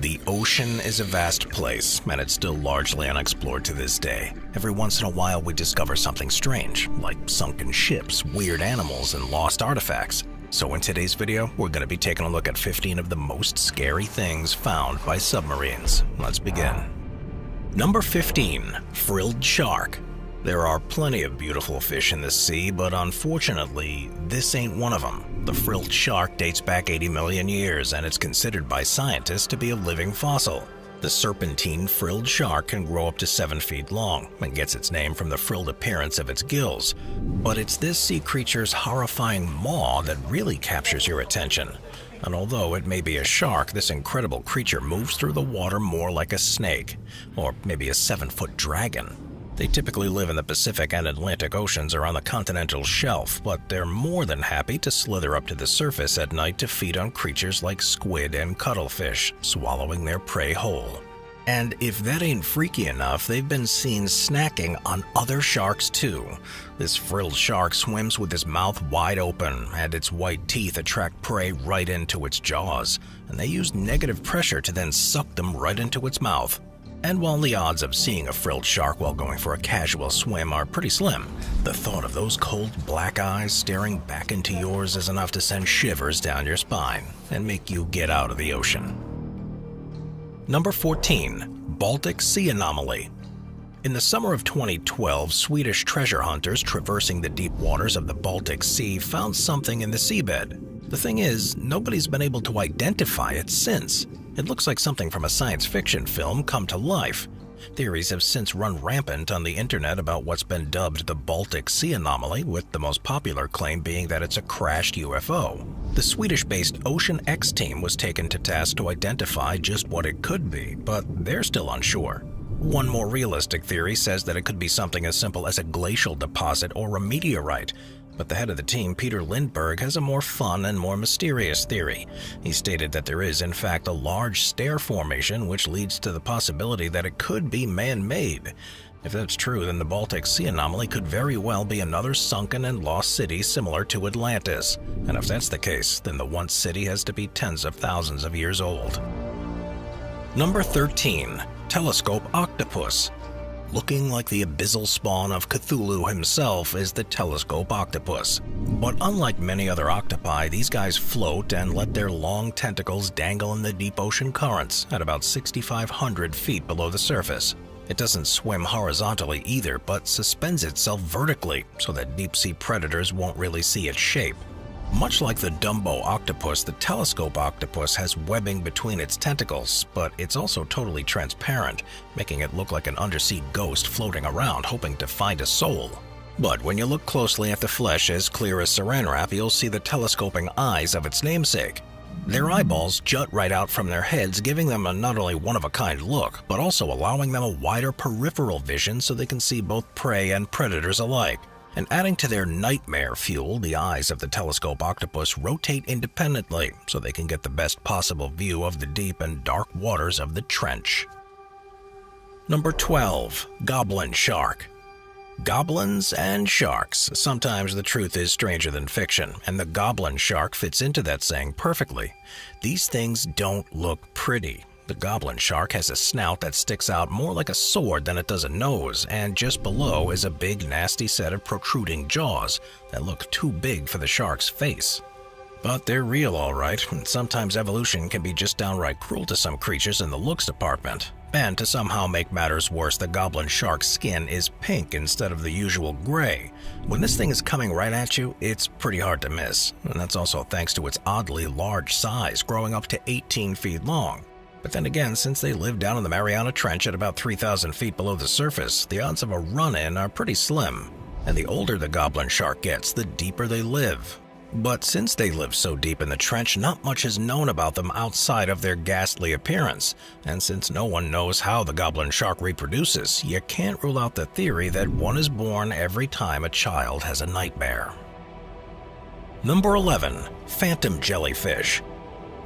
The ocean is a vast place, and it's still largely unexplored to this day. Every once in a while we discover something strange, like sunken ships, weird animals, and lost artifacts. So in today's video, we're going to be taking a look at 15 of the most scary things found by submarines. Let's begin. Number 15. Frilled shark. There are plenty of beautiful fish in the sea, but unfortunately, this ain't one of them. The frilled shark dates back 80 million years, and it's considered by scientists to be a living fossil. The serpentine frilled shark can grow up to 7 feet long and gets its name from the frilled appearance of its gills. But it's this sea creature's horrifying maw that really captures your attention. And although it may be a shark, this incredible creature moves through the water more like a snake, or maybe a 7-foot dragon. They typically live in the Pacific and Atlantic Oceans or on the continental shelf, but they're more than happy to slither up to the surface at night to feed on creatures like squid and cuttlefish, swallowing their prey whole. And if that ain't freaky enough, they've been seen snacking on other sharks too. This frilled shark swims with its mouth wide open, and its white teeth attract prey right into its jaws, and they use negative pressure to then suck them right into its mouth. And while the odds of seeing a frilled shark while going for a casual swim are pretty slim, the thought of those cold black eyes staring back into yours is enough to send shivers down your spine and make you get out of the ocean. Number 14. Baltic Sea Anomaly. In the summer of 2012, Swedish treasure hunters traversing the deep waters of the Baltic Sea found something in the seabed. The thing is, nobody's been able to identify it since. It looks like something from a science fiction film come to life. Theories have since run rampant on the internet about what's been dubbed the Baltic Sea Anomaly, with the most popular claim being that it's a crashed UFO. The Swedish-based Ocean X team was taken to task to identify just what it could be, but they're still unsure. One more realistic theory says that it could be something as simple as a glacial deposit or a meteorite. But the head of the team, Peter Lindbergh, has a more fun and more mysterious theory. He stated that there is, in fact, a large stair formation which leads to the possibility that it could be man-made. If that's true, then the Baltic Sea Anomaly could very well be another sunken and lost city similar to Atlantis. And if that's the case, then the once city has to be tens of thousands of years old. Number 13. Telescope octopus. Looking like the abyssal spawn of Cthulhu himself is the telescope octopus. But unlike many other octopi, these guys float and let their long tentacles dangle in the deep ocean currents at about 6,500 feet below the surface. It doesn't swim horizontally either, but suspends itself vertically so that deep-sea predators won't really see its shape. Much like the Dumbo octopus, the telescope octopus has webbing between its tentacles, but it's also totally transparent, making it look like an undersea ghost floating around hoping to find a soul. But when you look closely at the flesh as clear as saran wrap, you'll see the telescoping eyes of its namesake. Their eyeballs jut right out from their heads, giving them a not only one-of-a-kind look, but also allowing them a wider peripheral vision so they can see both prey and predators alike. And adding to their nightmare fuel, the eyes of the telescope octopus rotate independently so they can get the best possible view of the deep and dark waters of the trench. Number 12. Goblin shark. Goblins and sharks. Sometimes the truth is stranger than fiction, and the goblin shark fits into that saying perfectly. These things don't look pretty. The goblin shark has a snout that sticks out more like a sword than it does a nose, and just below is a big nasty set of protruding jaws that look too big for the shark's face. But they're real all right, and sometimes evolution can be just downright cruel to some creatures in the looks department. And to somehow make matters worse, the goblin shark's skin is pink instead of the usual gray. When this thing is coming right at you, it's pretty hard to miss, and that's also thanks to its oddly large size, growing up to 18 feet long. But then again, since they live down in the Mariana Trench at about 3,000 feet below the surface, the odds of a run-in are pretty slim. And the older the goblin shark gets, the deeper they live. But since they live so deep in the trench, not much is known about them outside of their ghastly appearance. And since no one knows how the goblin shark reproduces, you can't rule out the theory that one is born every time a child has a nightmare. Number 11. Phantom jellyfish.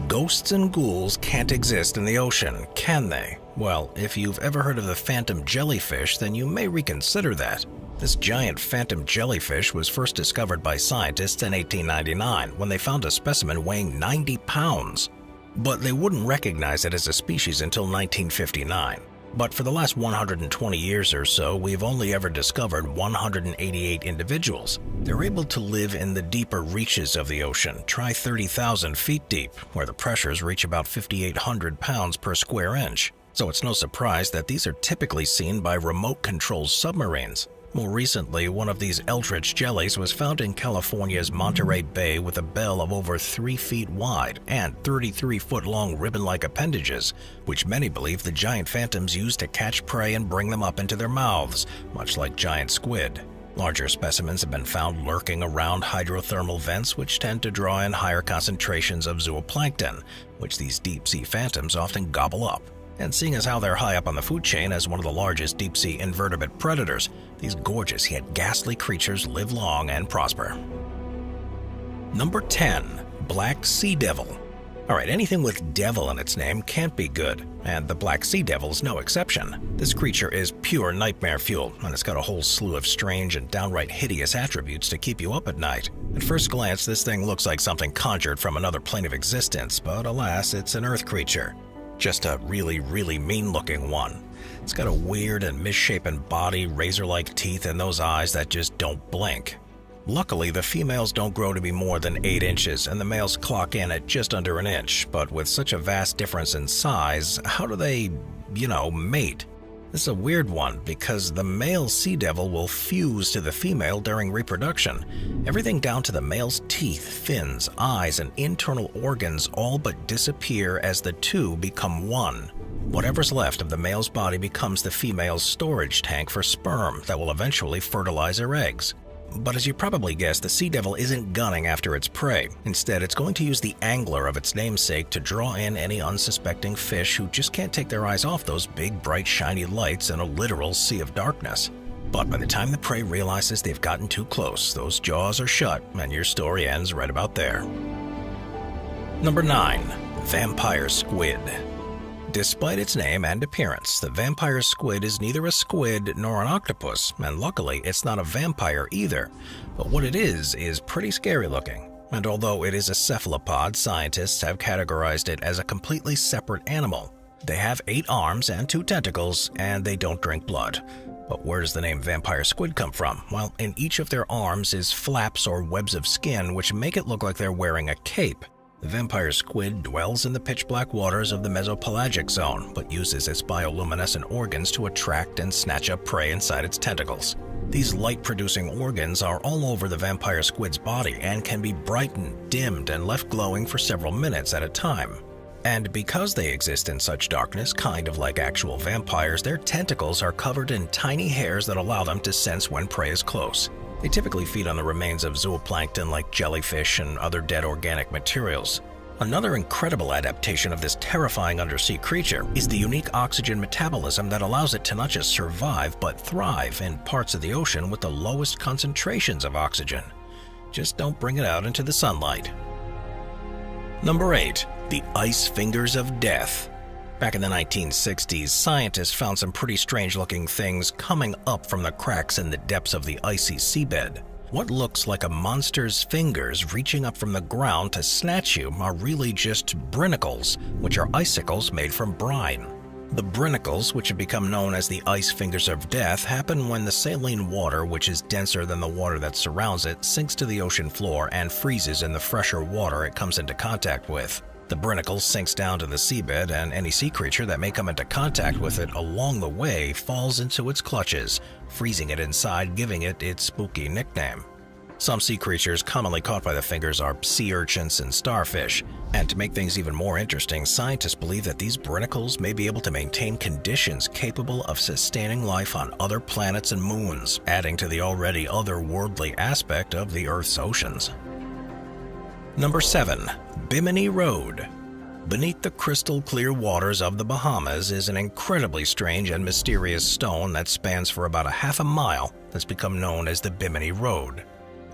Ghosts and ghouls can't exist in the ocean, can they? Well, if you've ever heard of the phantom jellyfish, then you may reconsider that. This giant phantom jellyfish was first discovered by scientists in 1899 when they found a specimen weighing 90 pounds. but they wouldn't recognize it as a species until 1959. But for the last 120 years or so, we've only ever discovered 188 individuals. They're able to live in the deeper reaches of the ocean, try 30,000 feet deep, where the pressures reach about 5,800 pounds per square inch. So it's no surprise that these are typically seen by remote-controlled submarines. More recently, one of these eldritch jellies was found in California's Monterey Bay with a bell of over 3 feet wide and 33-foot-long ribbon-like appendages, which many believe the giant phantoms use to catch prey and bring them up into their mouths, much like giant squid. Larger specimens have been found lurking around hydrothermal vents, which tend to draw in higher concentrations of zooplankton, which these deep-sea phantoms often gobble up. And seeing as how they're high up on the food chain as one of the largest deep-sea invertebrate predators, these gorgeous yet ghastly creatures live long and prosper. Number 10. Black Sea Devil. Alright, anything with devil in its name can't be good, and the Black Sea Devil is no exception. This creature is pure nightmare fuel, and it's got a whole slew of strange and downright hideous attributes to keep you up at night. At first glance, this thing looks like something conjured from another plane of existence, but alas, it's an Earth creature. Just a really mean-looking one. It's got a weird and misshapen body, razor-like teeth, and those eyes that just don't blink. Luckily, the females don't grow to be more than 8 inches, and the males clock in at just under an inch. But with such a vast difference in size, how do they, mate? This is a weird one, because the male sea devil will fuse to the female during reproduction. Everything down to the male's teeth, fins, eyes, and internal organs all but disappear as the two become one. Whatever's left of the male's body becomes the female's storage tank for sperm that will eventually fertilize her eggs. But as you probably guessed, the sea devil isn't gunning after its prey. Instead, it's going to use the angler of its namesake to draw in any unsuspecting fish who just can't take their eyes off those big, bright, shiny lights in a literal sea of darkness. But by the time the prey realizes they've gotten too close, those jaws are shut, and your story ends right about there. Number 9. Vampire Squid. Despite its name and appearance, the vampire squid is neither a squid nor an octopus, and luckily it's not a vampire either. But what it is pretty scary looking. And although it is a cephalopod, scientists have categorized it as a completely separate animal. They have 8 arms and 2 tentacles, and they don't drink blood. But where does the name vampire squid come from? Well, in each of their arms is flaps or webs of skin which make it look like they're wearing a cape. The vampire squid dwells in the pitch-black waters of the mesopelagic zone, but uses its bioluminescent organs to attract and snatch up prey inside its tentacles. These light-producing organs are all over the vampire squid's body and can be brightened, dimmed, and left glowing for several minutes at a time. And because they exist in such darkness, kind of like actual vampires, their tentacles are covered in tiny hairs that allow them to sense when prey is close. They typically feed on the remains of zooplankton like jellyfish and other dead organic materials. Another incredible adaptation of this terrifying undersea creature is the unique oxygen metabolism that allows it to not just survive but thrive in parts of the ocean with the lowest concentrations of oxygen. Just don't bring it out into the sunlight. Number 8. The Ice Fingers of Death. Back in the 1960s, scientists found some pretty strange-looking things coming up from the cracks in the depths of the icy seabed. What looks like a monster's fingers reaching up from the ground to snatch you are really just brinicles, which are icicles made from brine. The brinicles, which have become known as the Ice Fingers of Death, happen when the saline water, which is denser than the water that surrounds it, sinks to the ocean floor and freezes in the fresher water it comes into contact with. The brinicle sinks down to the seabed, and any sea creature that may come into contact with it along the way falls into its clutches, freezing it inside, giving it its spooky nickname. Some sea creatures commonly caught by the fingers are sea urchins and starfish. And to make things even more interesting, scientists believe that these brinicles may be able to maintain conditions capable of sustaining life on other planets and moons, adding to the already otherworldly aspect of the Earth's oceans. Number 7. Bimini Road. Beneath the crystal-clear waters of the Bahamas is an incredibly strange and mysterious stone that spans for about a half a mile that's become known as the Bimini Road.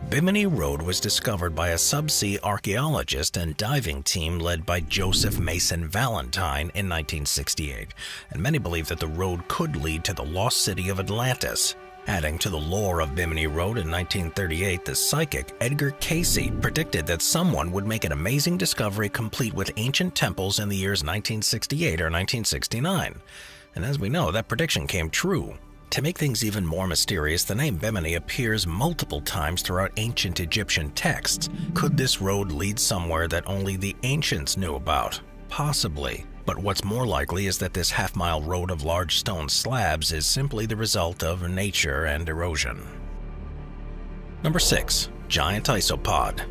Bimini Road was discovered by a subsea archaeologist and diving team led by Joseph Mason Valentine in 1968, and many believe that the road could lead to the lost city of Atlantis. Adding to the lore of Bimini Road in 1938, the psychic Edgar Cayce predicted that someone would make an amazing discovery complete with ancient temples in the years 1968 or 1969. And as we know, that prediction came true. To make things even more mysterious, the name Bimini appears multiple times throughout ancient Egyptian texts. Could this road lead somewhere that only the ancients knew about? Possibly. But what's more likely is that this half-mile road of large stone slabs is simply the result of nature and erosion. Number 6. Giant isopod.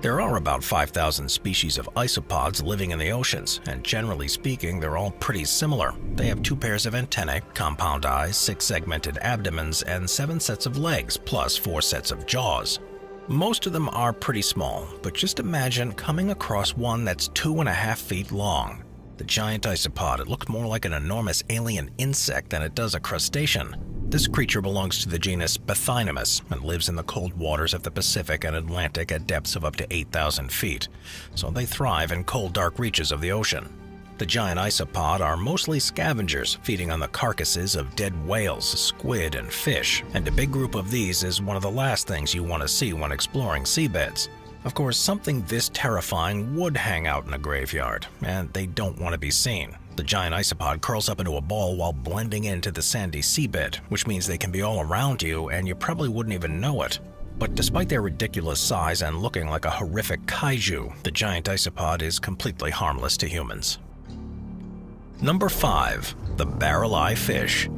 There are about 5,000 species of isopods living in the oceans, and generally speaking, they're all pretty similar. They have 2 pairs of antennae, compound eyes, 6 segmented abdomens, and 7 sets of legs, plus 4 sets of jaws. Most of them are pretty small, but just imagine coming across one that's 2.5 feet long. The giant isopod, it looks more like an enormous alien insect than it does a crustacean. This creature belongs to the genus Bathynomus and lives in the cold waters of the Pacific and Atlantic at depths of up to 8,000 feet, so they thrive in cold, dark reaches of the ocean. The giant isopod are mostly scavengers, feeding on the carcasses of dead whales, squid, and fish, and a big group of these is one of the last things you want to see when exploring seabeds. Of course, something this terrifying would hang out in a graveyard, and they don't want to be seen. The giant isopod curls up into a ball while blending into the sandy seabed, which means they can be all around you and you probably wouldn't even know it. But despite their ridiculous size and looking like a horrific kaiju, the giant isopod is completely harmless to humans. Number 5. The barrel-eye fish.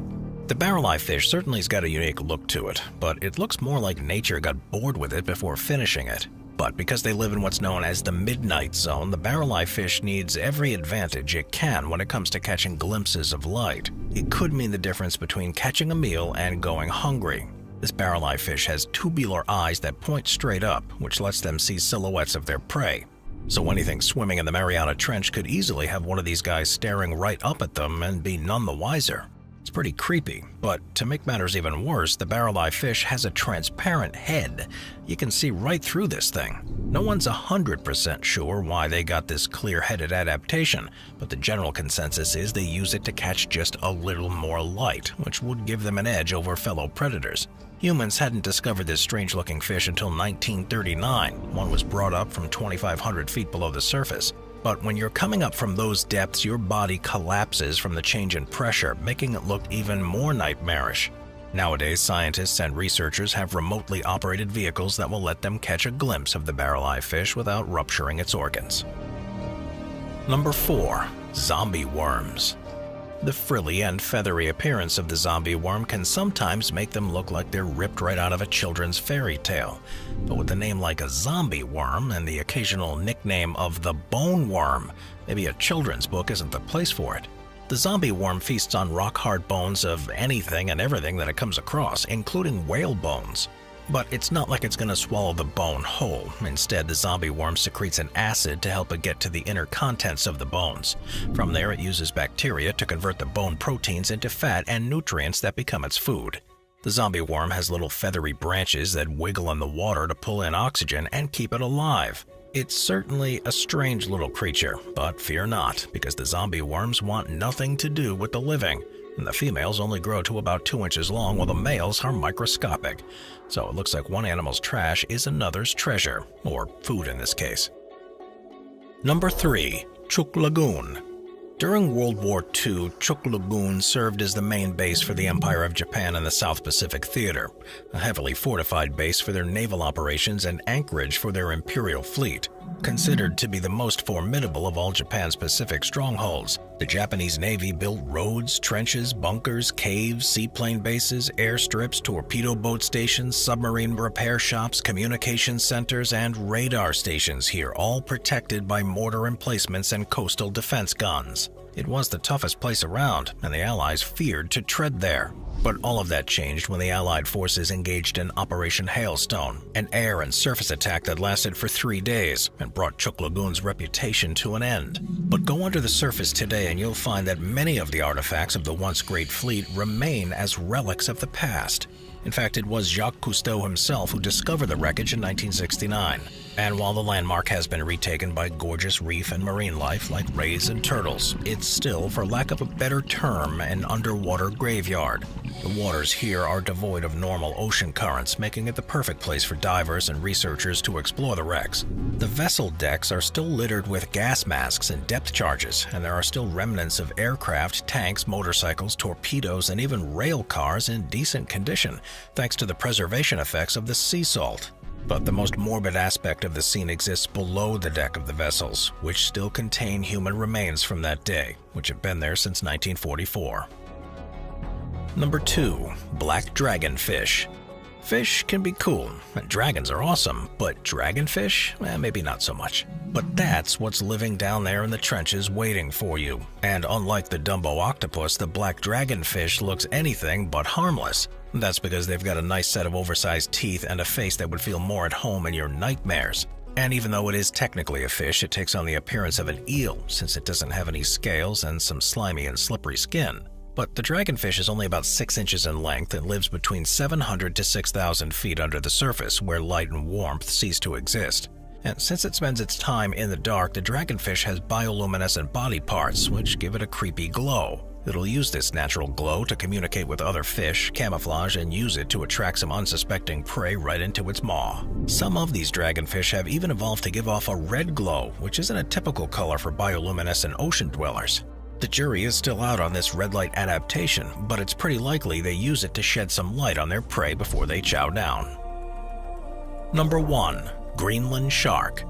The barrel-eye fish certainly has got a unique look to it, but it looks more like nature got bored with it before finishing it. But because they live in what's known as the midnight zone, the barrel-eye fish needs every advantage it can when it comes to catching glimpses of light. It could mean the difference between catching a meal and going hungry. This barrel-eye fish has tubular eyes that point straight up, which lets them see silhouettes of their prey. So anything swimming in the Mariana Trench could easily have one of these guys staring right up at them and be none the wiser. It's pretty creepy, but to make matters even worse, the barrel-eye fish has a transparent head. You can see right through this thing. No one's 100% sure why they got this clear-headed adaptation, but the general consensus is they use it to catch just a little more light, which would give them an edge over fellow predators. Humans hadn't discovered this strange-looking fish until 1939. One was brought up from 2,500 feet below the surface. But when you're coming up from those depths, your body collapses from the change in pressure, making it look even more nightmarish. Nowadays, scientists and researchers have remotely operated vehicles that will let them catch a glimpse of the barrel-eye fish without rupturing its organs. Number 4. Zombie worms. The frilly and feathery appearance of the zombie worm can sometimes make them look like they're ripped right out of a children's fairy tale. But with a name like a zombie worm and the occasional nickname of the bone worm, maybe a children's book isn't the place for it. The zombie worm feasts on rock-hard bones of anything and everything that it comes across, including whale bones. But it's not like it's going to swallow the bone whole. Instead, the zombie worm secretes an acid to help it get to the inner contents of the bones. From there, it uses bacteria to convert the bone proteins into fat and nutrients that become its food. The zombie worm has little feathery branches that wiggle in the water to pull in oxygen and keep it alive. It's certainly a strange little creature, but fear not, because the zombie worms want nothing to do with the living. And the females only grow to about 2 inches long while the males are microscopic. So it looks like one animal's trash is another's treasure, or food in this case. Number 3. Chuk Lagoon. During World War II, Chuk Lagoon served as the main base for the Empire of Japan and the South Pacific Theater, a heavily fortified base for their naval operations and anchorage for their imperial fleet. Considered to be the most formidable of all Japan's Pacific strongholds, the Japanese Navy built roads, trenches, bunkers, caves, seaplane bases, airstrips, torpedo boat stations, submarine repair shops, communication centers, and radar stations here, all protected by mortar emplacements and coastal defense guns. It was the toughest place around, and the Allies feared to tread there. But all of that changed when the Allied forces engaged in Operation Hailstone, an air and surface attack that lasted for 3 days and brought Chuk Lagoon's reputation to an end. But go under the surface today and you'll find that many of the artifacts of the once great fleet remain as relics of the past. In fact, it was Jacques Cousteau himself who discovered the wreckage in 1969. And while the landmark has been retaken by gorgeous reef and marine life like rays and turtles, it's still, for lack of a better term, an underwater graveyard. The waters here are devoid of normal ocean currents, making it the perfect place for divers and researchers to explore the wrecks. The vessel decks are still littered with gas masks and depth charges, and there are still remnants of aircraft, tanks, motorcycles, torpedoes, and even rail cars in decent condition, thanks to the preservation effects of the sea salt. But the most morbid aspect of the scene exists below the deck of the vessels, which still contain human remains from that day, which have been there since 1944. Number 2. Black dragonfish. Fish can be cool, and dragons are awesome, but dragonfish? Maybe not so much. But that's what's living down there in the trenches waiting for you. And unlike the Dumbo octopus, the black dragonfish looks anything but harmless. That's because they've got a nice set of oversized teeth and a face that would feel more at home in your nightmares. And even though it is technically a fish, it takes on the appearance of an eel, since it doesn't have any scales and some slimy and slippery skin. But the dragonfish is only about 6 inches in length and lives between 700 to 6,000 feet under the surface, where light and warmth cease to exist. And since it spends its time in the dark, the dragonfish has bioluminescent body parts, which give it a creepy glow. It'll use this natural glow to communicate with other fish, camouflage, and use it to attract some unsuspecting prey right into its maw. Some of these dragonfish have even evolved to give off a red glow, which isn't a typical color for bioluminescent ocean dwellers. The jury is still out on this red light adaptation, but it's pretty likely they use it to shed some light on their prey before they chow down. Number 1. Greenland shark.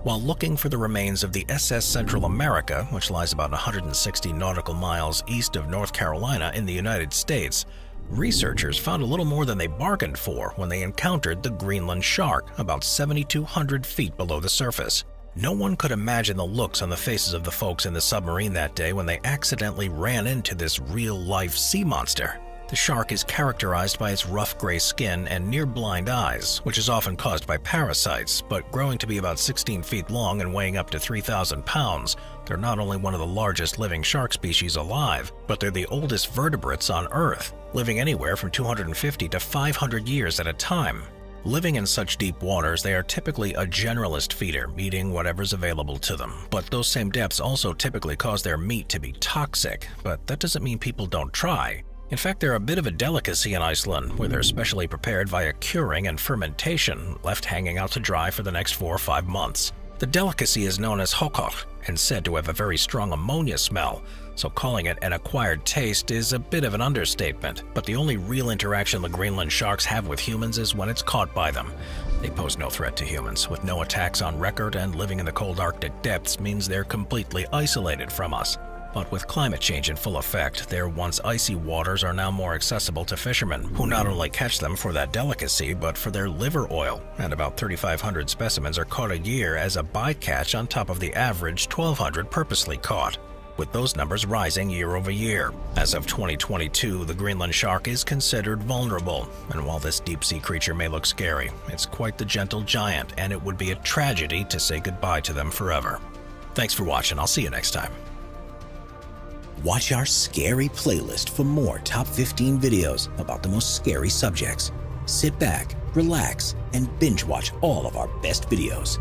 While looking for the remains of the SS Central America, which lies about 160 nautical miles east of North Carolina in the United States, researchers found a little more than they bargained for when they encountered the Greenland shark about 7,200 feet below the surface. No one could imagine the looks on the faces of the folks in the submarine that day when they accidentally ran into this real-life sea monster. The shark is characterized by its rough gray skin and near-blind eyes, which is often caused by parasites, but growing to be about 16 feet long and weighing up to 3,000 pounds, they're not only one of the largest living shark species alive, but they're the oldest vertebrates on Earth, living anywhere from 250 to 500 years at a time. Living in such deep waters, they are typically a generalist feeder, eating whatever's available to them. But those same depths also typically cause their meat to be toxic, but that doesn't mean people don't try. In fact, they're a bit of a delicacy in Iceland, where they're specially prepared via curing and fermentation, left hanging out to dry for the next 4 or 5 months. The delicacy is known as hokoch and said to have a very strong ammonia smell, so calling it an acquired taste is a bit of an understatement. But the only real interaction the Greenland sharks have with humans is when it's caught by them. They pose no threat to humans, with no attacks on record, and living in the cold Arctic depths means they're completely isolated from us. But with climate change in full effect, their once icy waters are now more accessible to fishermen, who not only catch them for that delicacy, but for their liver oil, and about 3,500 specimens are caught a year as a bycatch on top of the average 1,200 purposely caught, with those numbers rising year over year. As of 2022, the Greenland shark is considered vulnerable, and while this deep-sea creature may look scary, it's quite the gentle giant, and it would be a tragedy to say goodbye to them forever. Thanks for watching. I'll see you next time. Watch our scary playlist for more top 15 videos about the most scary subjects. Sit back, relax, and binge watch all of our best videos.